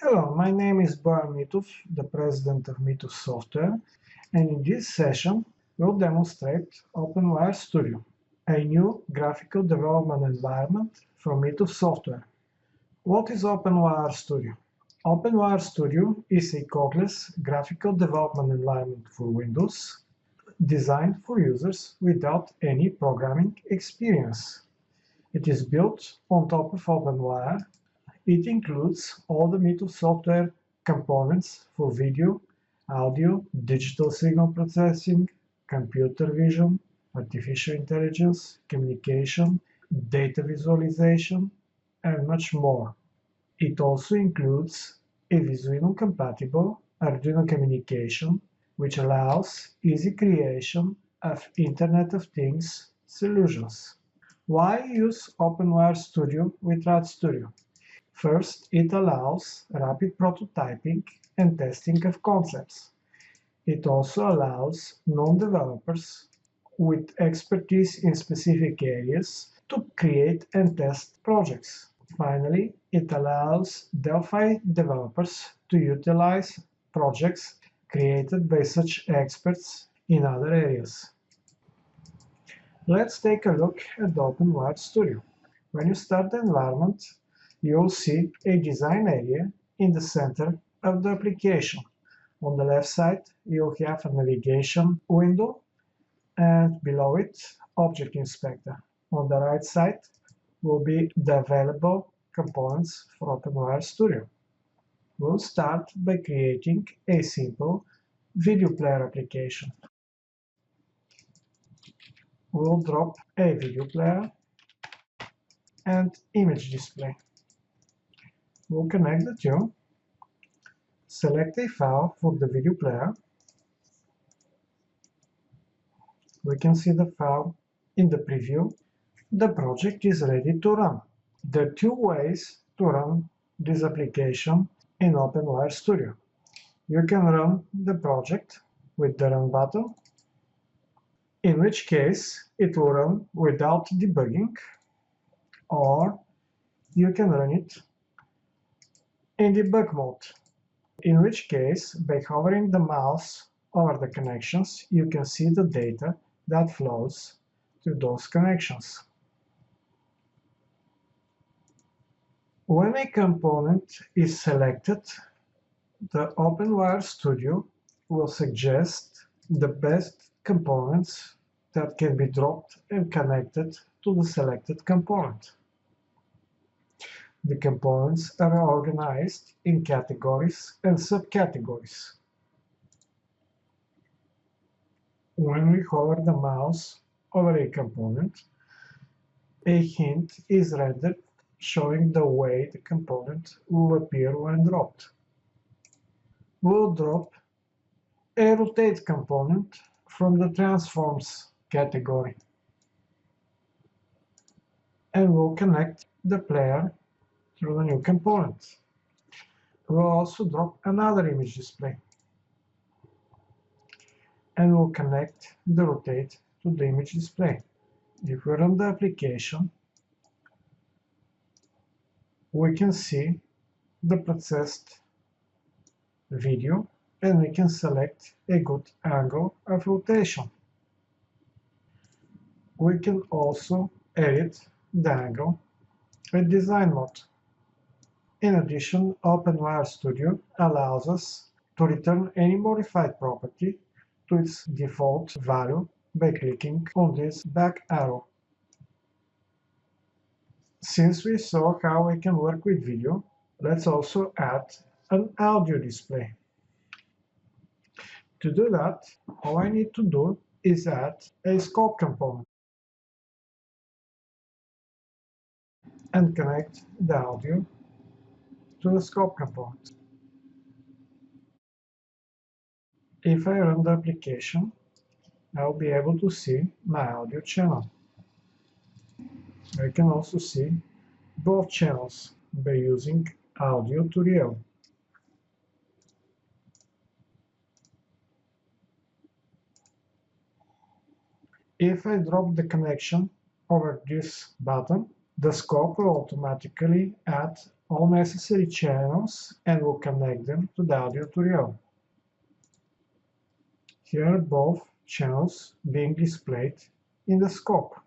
Hello, my name is Mitov, the president of Mitov Software, and in this session we'll demonstrate OpenWire Studio, a new graphical development environment from Mitov Software. What is OpenWire Studio? OpenWire Studio is a codeless graphical development environment for Windows designed for users without any programming experience. It is built on top of OpenWire. It includes all the Mitov software components for video, audio, digital signal processing, computer vision, artificial intelligence, communication, data visualization, and much more. It also includes a Visuino-compatible Arduino communication, which allows easy creation of Internet of Things solutions. Why use OpenWire Studio with RadStudio? First, it allows rapid prototyping and testing of concepts. It also allows non-developers with expertise in specific areas to create and test projects. Finally, it allows Delphi developers to utilize projects created by such experts in other areas. Let's take a look at the OpenWire Studio. When you start the environment, you'll see a design area in the center of the application. On the left side, you'll have a navigation window, and below it, Object Inspector. On the right side will be the available components for OpenWire Studio. We'll start by creating a simple video player application. We'll drop a video player and image display. We'll connect the two, select a file for the video player. We can see the file in the preview. The project is ready to run. There are two ways to run this application in OpenWire Studio. You can run the project with the Run button, in which case it will run without debugging, or you can run it in debug mode, in which case, by hovering the mouse over the connections, you can see the data that flows to those connections. When a component is selected, the OpenWire Studio will suggest the best components that can be dropped and connected to the selected component. The components are organized in categories and subcategories. When we hover the mouse over a component, a hint is rendered showing the way the component will appear when dropped. We'll drop a rotate component from the transforms category, and we'll connect the player through the new component. We'll also drop another image display, and we'll connect the rotate to the image display. If we run the application, we can see the processed video, and we can select a good angle of rotation. We can also edit the angle with design mode. In addition, OpenWire Studio allows us to return any modified property to its default value by clicking on this back arrow. Since we saw how we can work with video, let's also add an audio display. To do that, all I need to do is add a scope component and connect the audio to the scope component. If I run the application, I'll be able to see my audio channel. I can also see both channels by using audio to real. If I drop the connection over this button, the scope will automatically add all necessary channels and will connect them to the audio tutorial. Here are both channels being displayed in the scope.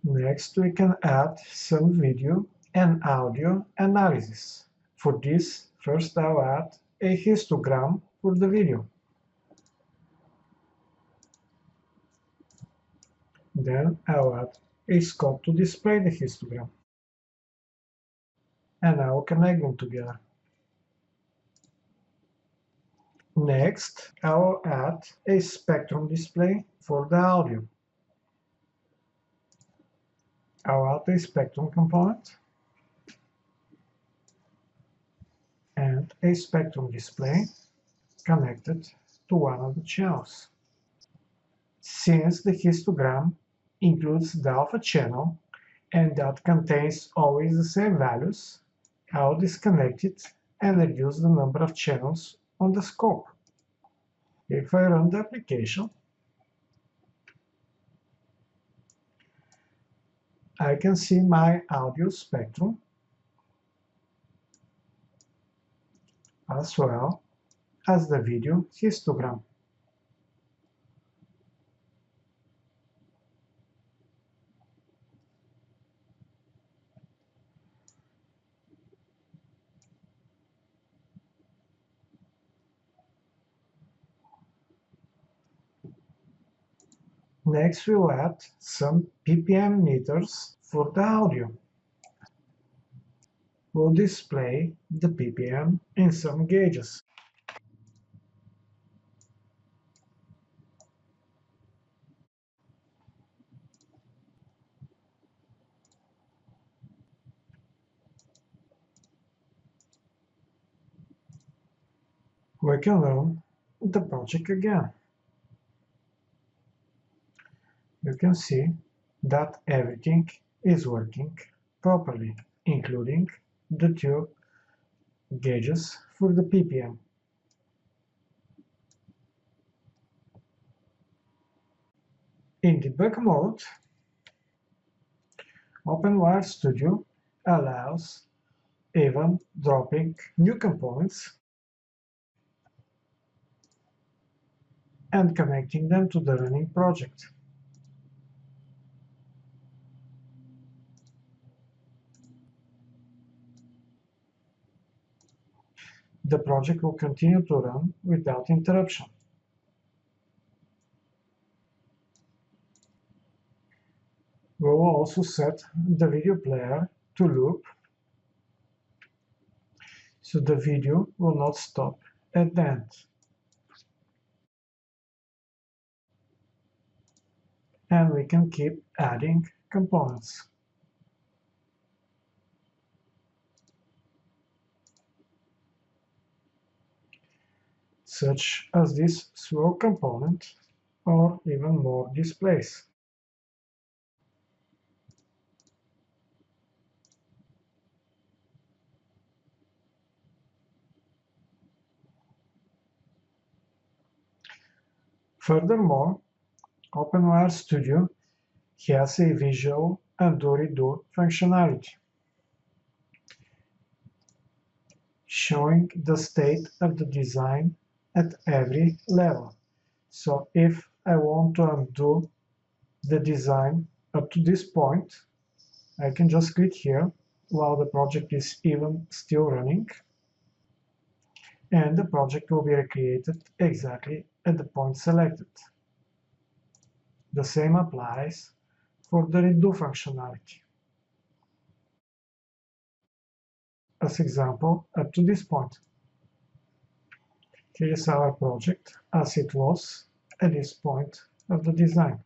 Next, we can add some video and audio analysis. For this, first I'll add a histogram for the video. Then I'll add a scope to display the histogram. And I will connect them together. Next, I will add a spectrum display for the audio. I'll add a spectrum component and a spectrum display connected to one of the channels. Since the histogram includes the alpha channel and that contains always the same values, I'll disconnect it and reduce the number of channels on the scope. If I run the application, I can see my audio spectrum as well as the video histogram. Next, we'll add some ppm meters for the audio. We'll display the ppm in some gauges. We can run the project again. You can see that everything is working properly, including the two gauges for the ppm. In debug mode, OpenWire Studio allows even dropping new components and connecting them to the running project. The project will continue to run without interruption. We will also set the video player to loop, so the video will not stop at the end. And we can keep adding components. Such as this swirl component or even more displays. Furthermore, OpenWire Studio has a visual undo-redo functionality, showing the state of the design at every level. So if I want to undo the design up to this point, I can just click here while the project is even still running, and the project will be recreated exactly at the point selected. The same applies for the redo functionality. As example, up to this point. Here is our project as it was at this point of the design.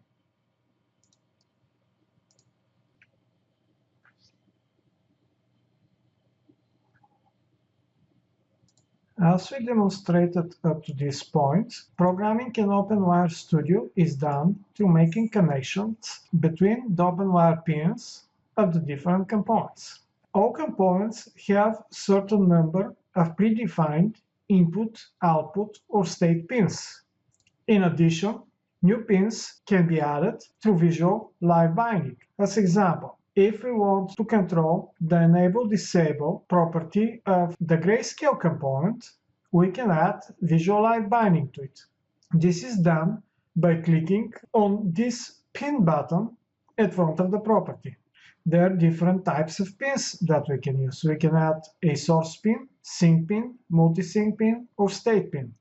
As we demonstrated up to this point, programming in OpenWire Studio is done through making connections between the OpenWire pins of the different components. All components have certain number of predefined input, output, or state pins. In addition, New pins can be added through visual live binding. As example, if we want to control the enable-disable property of the grayscale component, we can add visual live binding to it. This is done by clicking on this pin button at front of the property. There are different types of pins that we can use. We can add a source pin, sync pin, multi-sync pin, or state pin.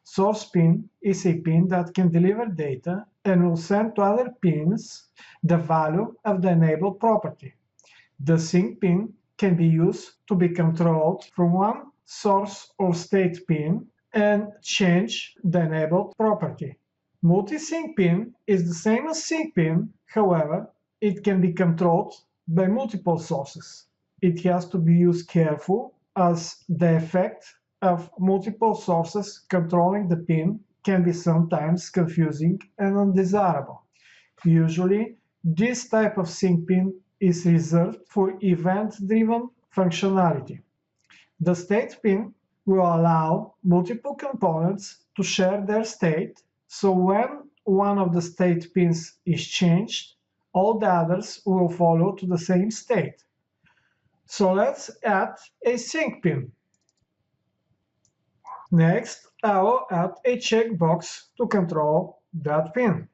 Source pin is a pin that can deliver data and will send to other pins the value of the enabled property. The sync pin can be used to be controlled from one source or state pin and change the enabled property. Multi-sync pin is the same as sync pin, however, it can be controlled by multiple sources. It has to be used carefully as the effect of multiple sources controlling the pin can be sometimes confusing and undesirable. Usually, this type of sync pin is reserved for event-driven functionality. The state pin will allow multiple components to share their state, so when one of the state pins is changed, all the others will follow to the same state. So let's add a sync pin. Next, I will add a checkbox to control that pin.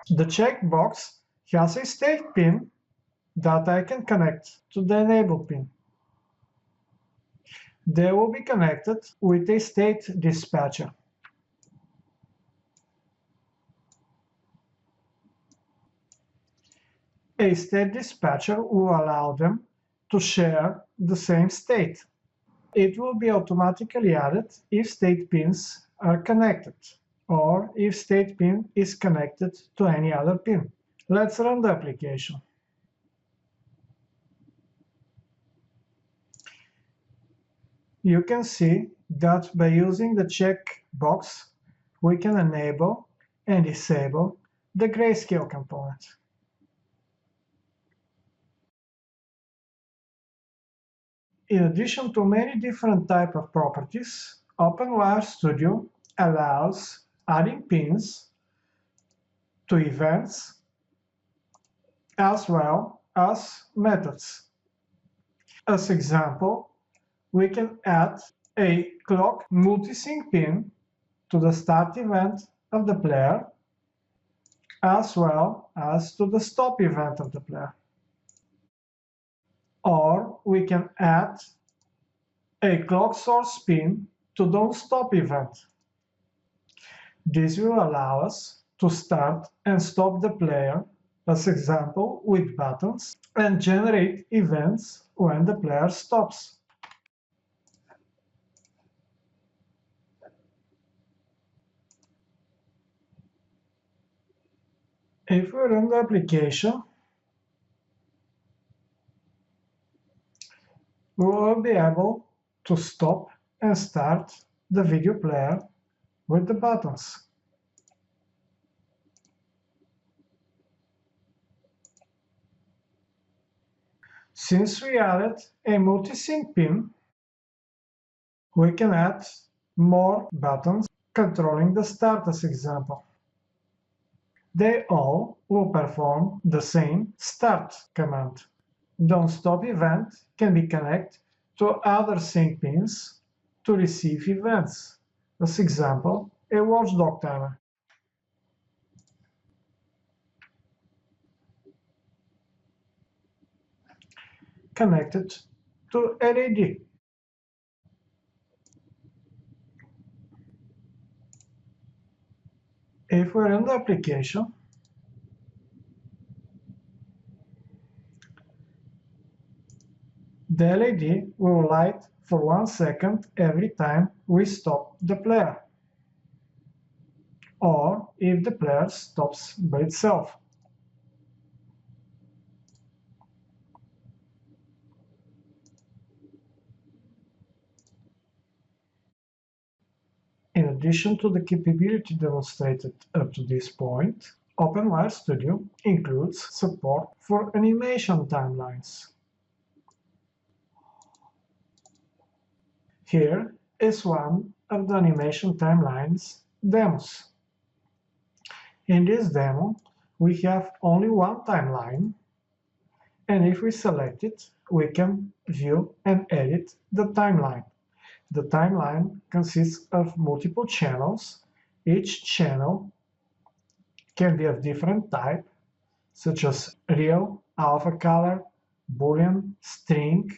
The checkbox has a state pin that I can connect to the enable pin. They will be connected with a state dispatcher. A state dispatcher will allow them to share the same state. It will be automatically added if state pins are connected, or if state pin is connected to any other pin. Let's run the application. You can see that by using the checkbox, we can enable and disable the grayscale component. In addition to many different types of properties, OpenWire Studio allows adding pins to events as well as methods. As example, we can add a clock multi-sync pin to the start event of the player as well as to the stop event of the player. Or we can add a clock source pin to don't stop event. This will allow us to start and stop the player, as example, with buttons, and generate events when the player stops. If we run the application, we will be able to stop and start the video player with the buttons. Since we added a multi-sync pin, we can add more buttons controlling the start as example. They all will perform the same start command. Don't stop event can be connected to other sync pins to receive events. As example, a watchdog timer. Connected to LED. If we run the application, the LED will light for 1 second every time we stop the player, or if the player stops by itself. In addition to the capability demonstrated up to this point, OpenWire Studio includes support for animation timelines. Here is one of the animation timelines demos. In this demo, we have only one timeline, and if we select it, we can view and edit the timeline. The timeline consists of multiple channels. Each channel can be of different type, such as real, alpha color, boolean, string,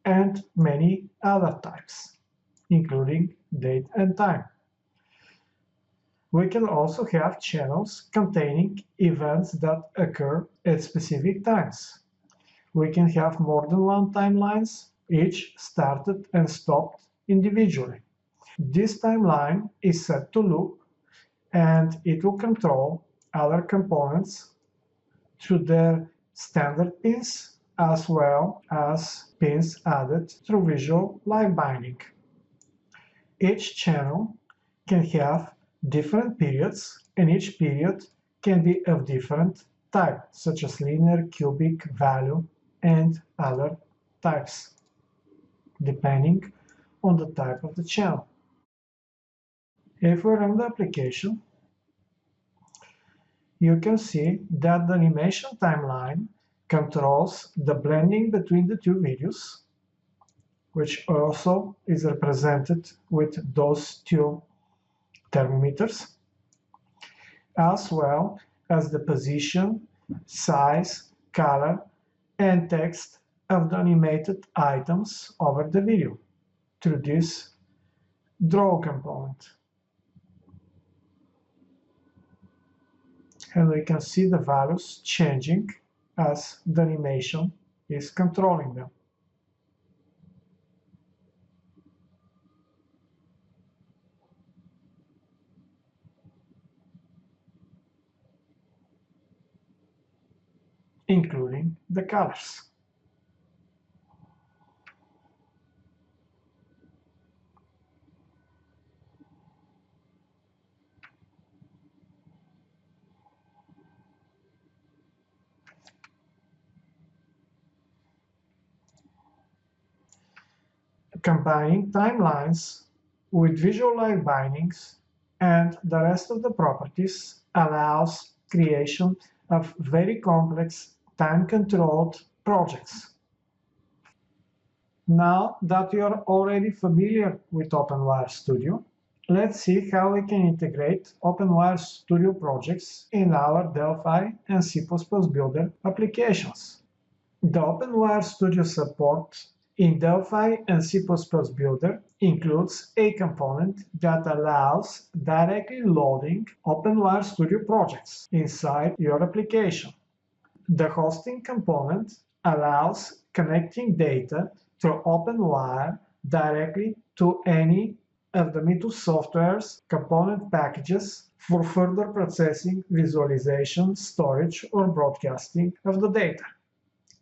and many other types, including date and time. We can also have channels containing events that occur at specific times. We can have more than one timelines, each started and stopped individually. This timeline is set to loop, and it will control other components through their standard pins, as well as pins added through visual line binding. Each channel can have different periods, and each period can be of different type, such as linear, cubic, value, and other types, depending on the type of the channel. If we run the application, you can see that the animation timeline controls the blending between the two videos, which also is represented with those two thermometers, as well as the position, size, color, and text of the animated items over the video through this draw component. And we can see the values changing as the animation is controlling them. Including the colors. Combining timelines with visual line bindings and the rest of the properties allows creation of very complex time-controlled projects. Now that you are already familiar with OpenWire Studio, let's see how we can integrate OpenWire Studio projects in our Delphi and C++ Builder applications. The OpenWire Studio support in Delphi and C++ Builder includes a component that allows directly loading OpenWire Studio projects inside your application. The hosting component allows connecting data through OpenWire directly to any of the Mitov Software's component packages for further processing, visualization, storage, or broadcasting of the data.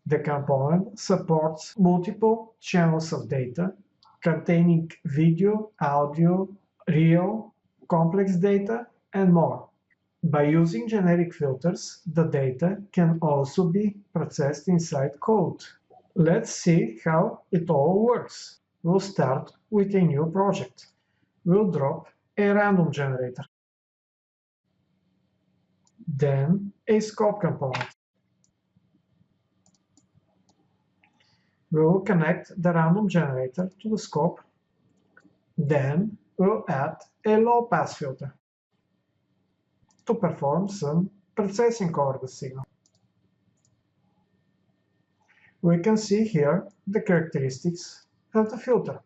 The component supports multiple channels of data containing video, audio, real, complex data, and more. By using generic filters, the data can also be processed inside code. Let's see how it all works. We'll start with a new project. We'll drop a random generator, then a scope component. We'll connect the random generator to the scope. Then we'll add a low-pass filter to perform some processing over the signal. We can see here the characteristics of the filter.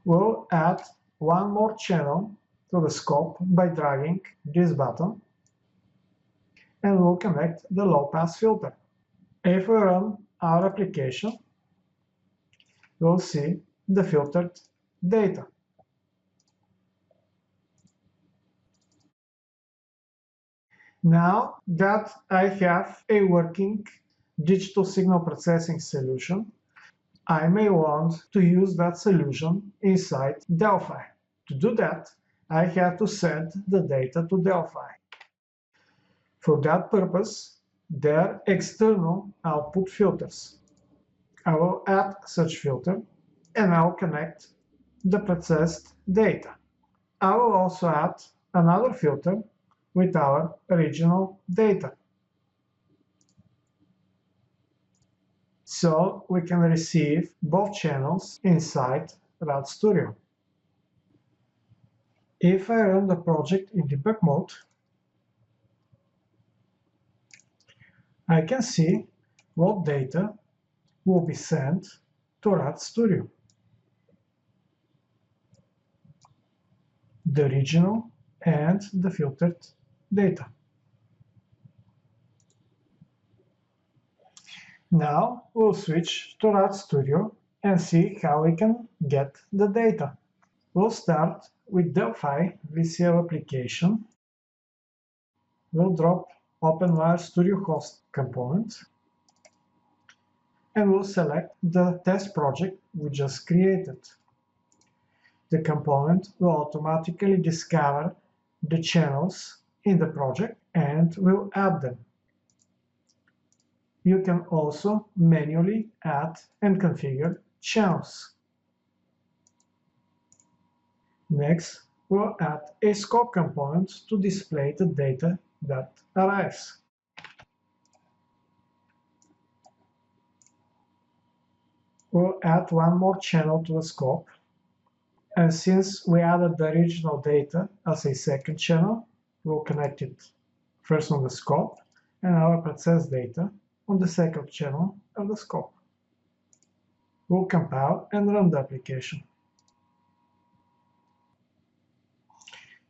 We'll add one more channel to the scope by dragging this button, and we'll connect the low-pass filter. If we run our application, we'll see the filtered data. Now that I have a working digital signal processing solution, I may want to use that solution inside Delphi. To do that, I have to send the data to Delphi. For that purpose, there are external output filters. I will add such filter, and I will connect the processed data. I will also add another filter with our original data, so we can receive both channels inside RAD Studio. If I run the project in debug mode, I can see what data will be sent to RAD Studio. The original and the filtered data. Now we'll switch to RAD Studio and see how we can get the data. We'll start with Delphi VCL application. We'll drop OpenWire Studio host component and we'll select the test project we just created. The component will automatically discover the channels in the project and will add them. You can also manually add and configure channels. Next, we'll add a scope component to display the data that arrives. We'll add one more channel to the scope, and since we added the original data as a second channel, we'll connect it first on the scope and our process data on the second channel of the scope. We'll compile and run the application.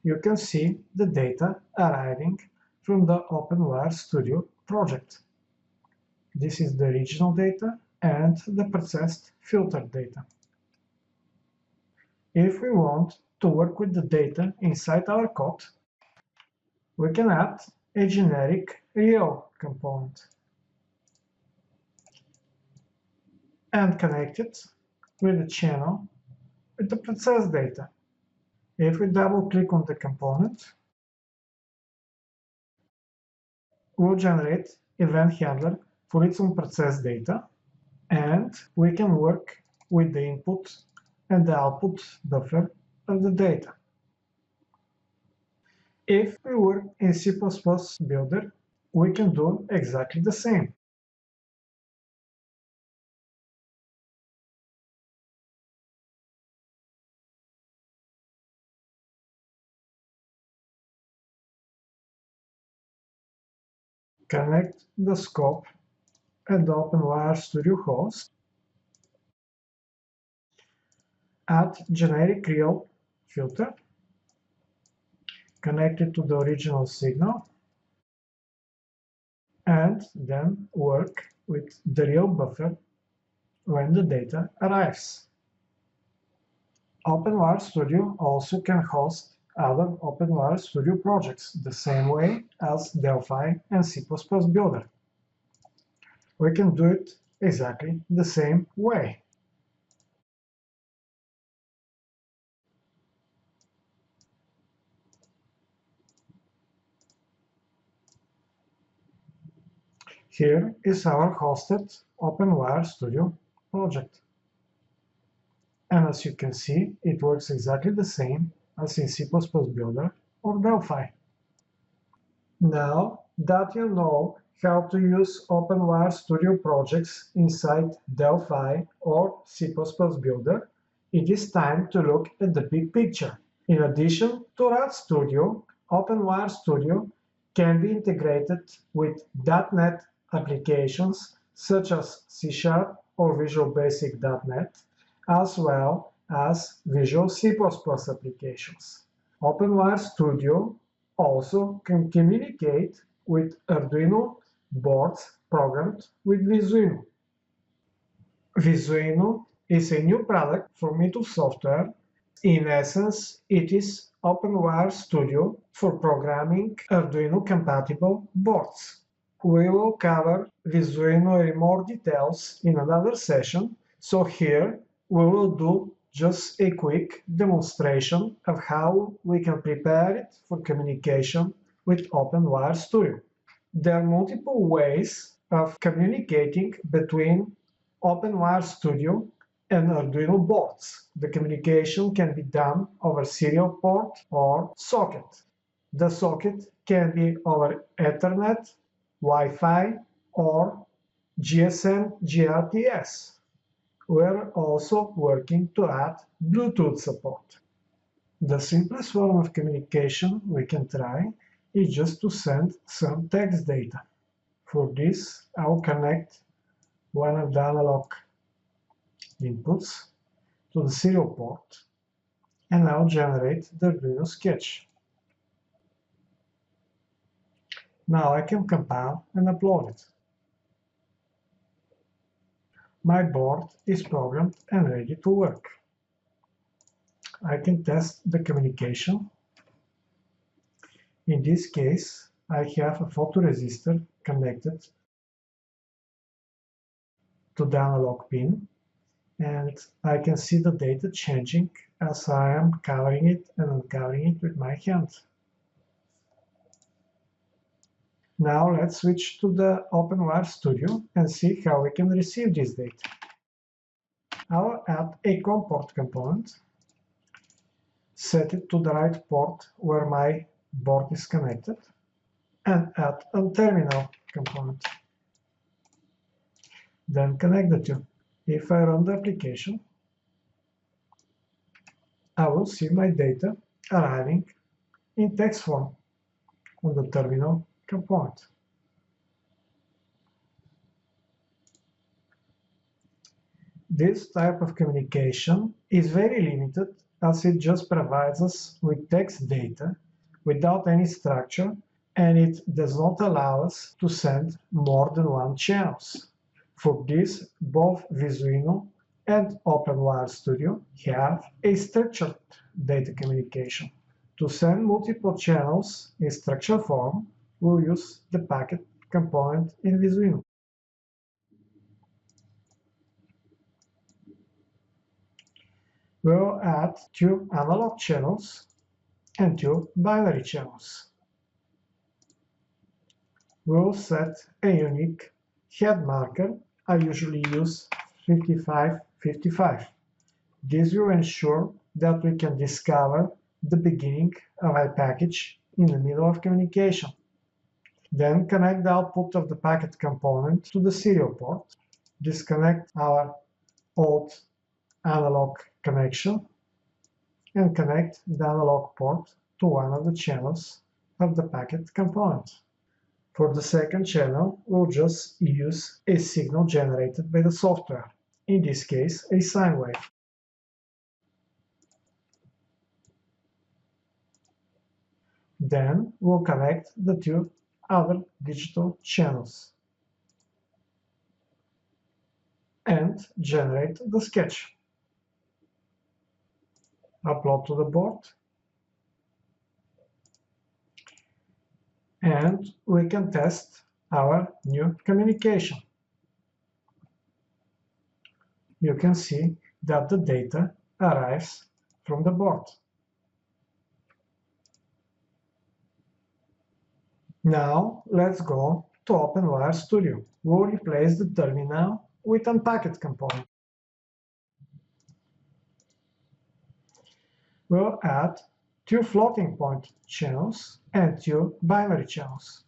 You can see the data arriving from the OpenWire Studio project. This is the original data and the processed filtered data. If we want to work with the data inside our code, we can add a generic real component and connect it with the channel with the process data. If we double-click on the component, we'll generate event handler for its own process data, and we can work with the input and the output buffer of the data. If we work in C++ Builder, we can do exactly the same. Connect the scope and the OpenWire Studio host. Add generic real filter. Connect it to the original signal. And then work with the real buffer when the data arrives. OpenWire Studio also can host other OpenWire Studio projects the same way as Delphi and C++ Builder. We can do it exactly the same way. Here is our hosted OpenWire Studio project. And as you can see, it works exactly the same as in C++ Builder or Delphi. Now that you know how to use OpenWire Studio projects inside Delphi or C++ Builder, it is time to look at the big picture. In addition to RAD Studio, OpenWire Studio can be integrated with .NET applications such as C# or Visual Basic .NET, as well as Visual C++ applications. OpenWire Studio also can communicate with Arduino boards programmed with Visuino. Visuino is a new product from Mitov Software. In essence, it is OpenWire Studio for programming Arduino-compatible boards. We will cover Visuino in more details in another session, so here we will do just a quick demonstration of how we can prepare it for communication with OpenWire Studio. There are multiple ways of communicating between OpenWire Studio and Arduino boards. The communication can be done over serial port or socket. The socket can be over Ethernet, Wi-Fi, or GSM GRTS. We're also working to add Bluetooth support. The simplest form of communication we can try is just to send some text data. For this, I will connect one of the analog inputs to the serial port, and I'll generate the Arduino sketch. Now I can compile and upload it. My board is programmed and ready to work. I can test the communication. In this case, I have a photoresistor connected to the analog pin, and I can see the data changing as I am covering it and uncovering it with my hand. Now let's switch to the OpenWire Studio and see how we can receive this data. I'll add a COM port component, set it to the right port where my board is connected, and add a terminal component. Then connect the two. If I run the application, I will see my data arriving in text form on the terminal component. This type of communication is very limited as it just provides us with text data without any structure, and it does not allow us to send more than one channels. For this, both Visuino and OpenWire Studio have a structured data communication. To send multiple channels in structured form, we'll use the packet component in Visuino. We'll add 2 analog channels and 2 binary channels. We'll set a unique head marker. I usually use 5555. This will ensure that we can discover the beginning of a package in the middle of communication. Then connect the output of the packet component to the serial port. Disconnect our old analog connection and connect the analog port to one of the channels of the packet component. For the second channel, we'll just use a signal generated by the software, in this case a sine wave. Then we'll connect the 2 other digital channels and generate the sketch. Upload to the board, and we can test our new communication. You can see that the data arrives from the board. Now let's go to OpenWire Studio. We'll replace the terminal with a packet component. We'll add 2 floating point channels and 2 binary channels.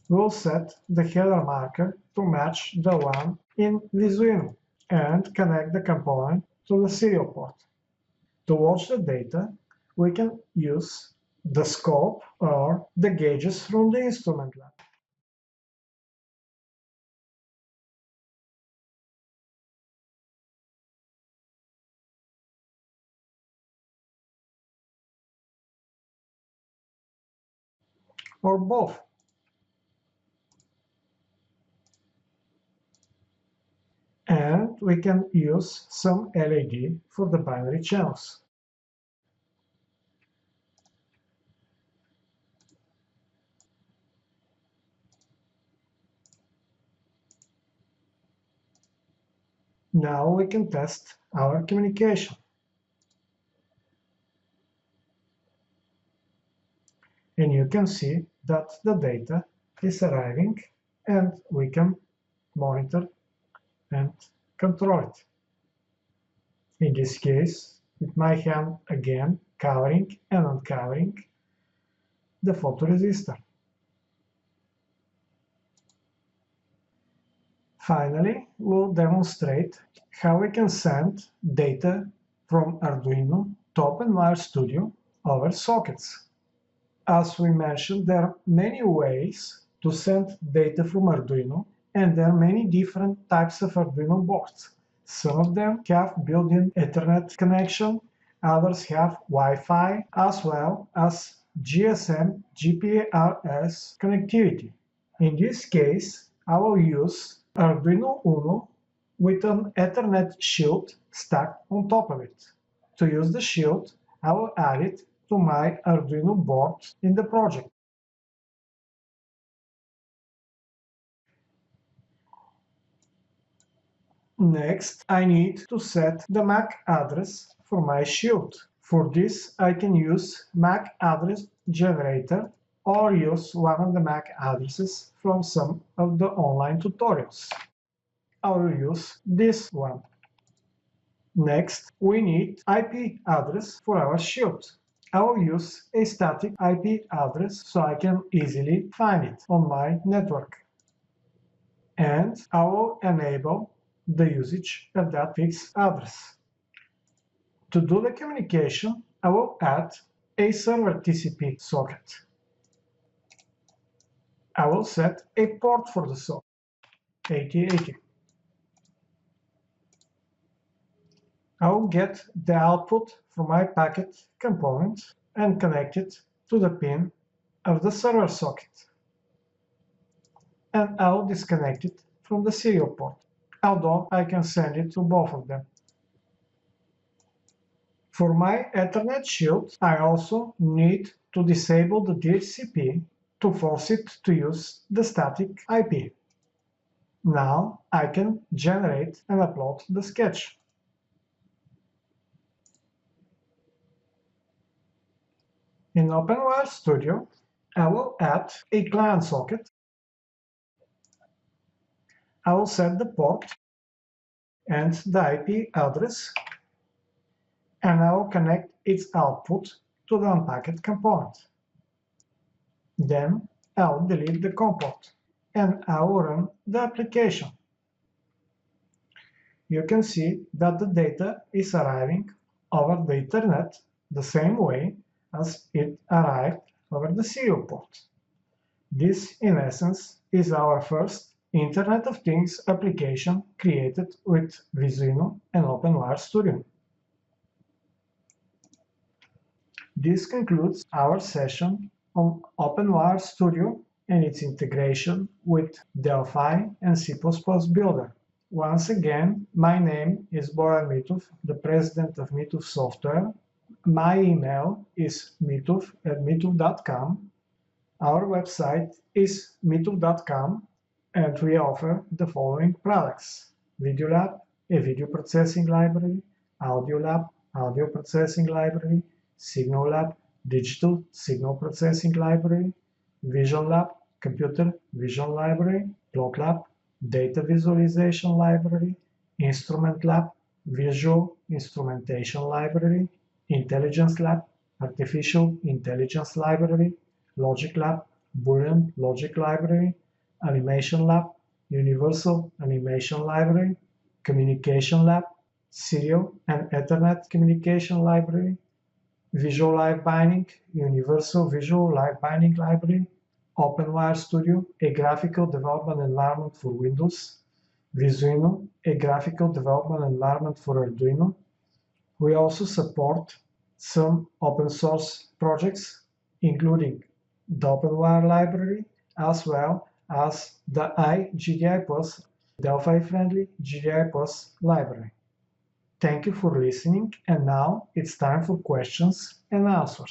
We'll set the header marker to match the one in Visuino and connect the component to the serial port. To watch the data, we can use the scope or the gauges from the instrument lab. Or both. And we can use some LED for the binary channels. Now we can test our communication. And you can see that the data is arriving, and we can monitor and control it. In this case, with my hand again covering and uncovering the photoresistor. Finally, we'll demonstrate how we can send data from Arduino to OpenWire Studio over sockets. As we mentioned, there are many ways to send data from Arduino, and there are many different types of Arduino boards. Some of them have built-in Ethernet connection, others have Wi-Fi, as well as GSM, GPRS connectivity. In this case, I will use Arduino Uno with an Ethernet shield stacked on top of it. To use the shield, I will add it to my Arduino board in the project. Next, I need to set the MAC address for my shield. For this, I can use MAC address generator or use one of the MAC addresses from some of the online tutorials. I will use this one. Next, we need IP address for our shield. I will use a static IP address so I can easily find it on my network. And I will enable the usage of that fixed address. To do the communication, I will add a server TCP socket. I will set a port for the socket, 8080. I will get the output from my packet component and connect it to the pin of the server socket. And I will disconnect it from the serial port, although I can send it to both of them. For my Ethernet shield, I also need to disable the DHCP to force it to use the static IP. Now I can generate and upload the sketch. In OpenWire Studio, I will add a client socket. I will set the port and the IP address, and I will connect its output to the unpacked component. Then I will delete the COM port and I will run the application. You can see that the data is arriving over the Ethernet the same way as it arrived over the serial port. This, in essence, is our first Internet of Things application created with Visuino and OpenWire Studio. This concludes our session on OpenWire Studio and its integration with Delphi and C++ Builder. Once again, my name is Bojan Mitov, the president of Mitov Software. My email is mitov@mitov.com. Our website is mitov.com, and we offer the following products: VideoLab, a video processing library; AudioLab, audio processing library; SignalLab, digital signal processing library; VisionLab, computer vision library; PlotLab, data visualization library; InstrumentLab, visual instrumentation library; Intelligence Lab, artificial intelligence library; Logic Lab, Boolean logic library; Animation Lab, universal animation library; Communication Lab, serial and Ethernet communication library; Visual Live Binding, universal visual live binding library; OpenWire Studio, a graphical development environment for Windows; Visuino, a graphical development environment for Arduino. We also support some open source projects, including the OpenWire library, as well as the iGDI Plus, Delphi-friendly GDI Plus library. Thank you for listening, and now it's time for questions and answers.